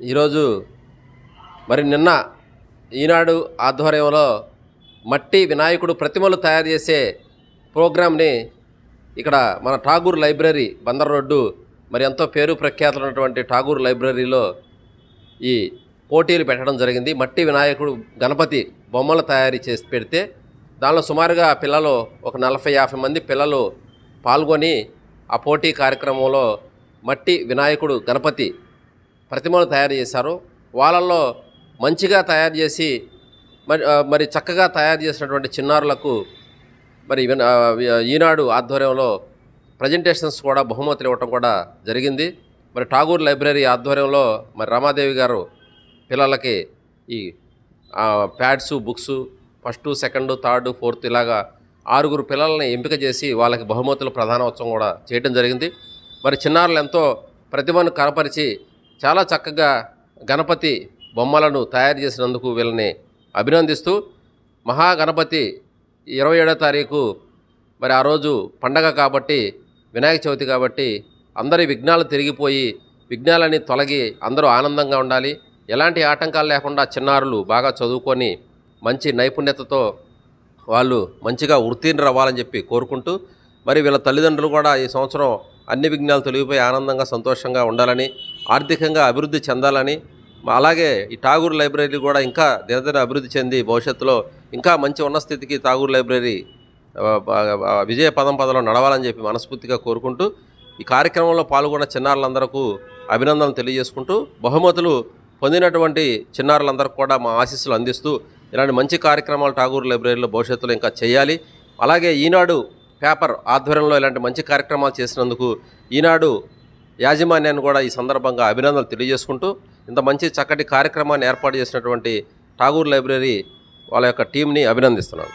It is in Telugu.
ఈరోజు నిన్న ఈనాడు ఆధ్వర్యంలో మట్టి వినాయకుడు ప్రతిమలు తయారు చేసే ప్రోగ్రామ్ని ఇక్కడ మన ఠాగూర్ లైబ్రరీ బందర్ రోడ్డు ఎంతో పేరు ప్రఖ్యాతులు ఉన్నటువంటి ఠాగూర్ లైబ్రరీలో ఈ పోటీలు పెట్టడం జరిగింది. మట్టి వినాయకుడు గణపతి బొమ్మలు తయారు చేసి పెడితే దానిలో సుమారుగా పిల్లలు ఒక 40-50 మంది పిల్లలు పాల్గొని ఆ పోటీ కార్యక్రమంలో మట్టి వినాయకుడు గణపతి ప్రతిమలు తయారు చేశారు. వాళ్ళల్లో మంచిగా తయారు చేసి మరి చక్కగా తయారు చేసినటువంటి చిన్నారులకు ఈనాడు ఆధ్వర్యంలో ప్రజెంటేషన్స్ కూడా బహుమతులు ఇవ్వటం కూడా జరిగింది. ఠాగూర్ లైబ్రరీ ఆధ్వర్యంలో రమాదేవి గారు పిల్లలకి ఈ pods books 1st, 2nd, 3rd, 4th ఇలాగా 6 పిల్లల్ని ఎంపిక చేసి వాళ్ళకి బహుమతుల ప్రధానోత్సవం కూడా చేయడం జరిగింది. చిన్నారులు ఎంతో ప్రతిభను కనపరిచి చాలా చక్కగా గణపతి బొమ్మలను తయారు చేసినందుకు వీళ్ళని అభినందిస్తూ మహాగణపతి 27వ తారీఖు ఆ రోజు పండగ కాబట్టి వినాయక చవితి కాబట్టి అందరి విఘ్నాలు తిరిగిపోయి విఘ్నాలన్నీ తొలగి అందరూ ఆనందంగా ఉండాలి. ఎలాంటి ఆటంకాలు లేకుండా చిన్నారులు బాగా చదువుకొని మంచి నైపుణ్యతతో వాళ్ళు మంచిగా ఉత్తీర్ణులవ్వాలని చెప్పి కోరుకుంటూ వీళ్ళ తల్లిదండ్రులు కూడా ఈ సంవత్సరం అన్ని విఘ్నాలు తొలగిపోయి ఆనందంగా సంతోషంగా ఉండాలని, ఆర్థికంగా అభివృద్ధి చెందాలని, అలాగే ఈ ఠాగూర్ లైబ్రరీ కూడా ఇంకా దినదిన అభివృద్ధి చెంది భవిష్యత్తులో ఇంకా మంచి ఉన్న స్థితికి ఠాగూర్ లైబ్రరీ విజయ పదంలో నడవాలని చెప్పి మనస్ఫూర్తిగా కోరుకుంటూ ఈ కార్యక్రమంలో పాల్గొన్న చిన్నారులందరికీ అభినందనలు తెలియజేసుకుంటూ బహుమతులు పొందినటువంటి చిన్నారులందరికీ కూడా మా ఆశీస్సులు అందిస్తూ ఇలాంటి మంచి కార్యక్రమాలు ఠాగూర్ లైబ్రరీలో భవిష్యత్తులో ఇంకా చేయాలి. అలాగే ఈనాడు పేపర్ ఆధ్వర్యంలో ఇలాంటి మంచి కార్యక్రమాలు చేసినందుకు ఈనాడు యాజమాన్యాన్ని కూడా ఈ సందర్భంగా అభినందనలు తెలియజేసుకుంటూ ఇంత మంచి చక్కటి కార్యక్రమాన్ని ఏర్పాటు చేసినటువంటి ఠాగూర్ లైబ్రరీ వాళ్ళ యొక్క టీంని అభినందిస్తున్నాను.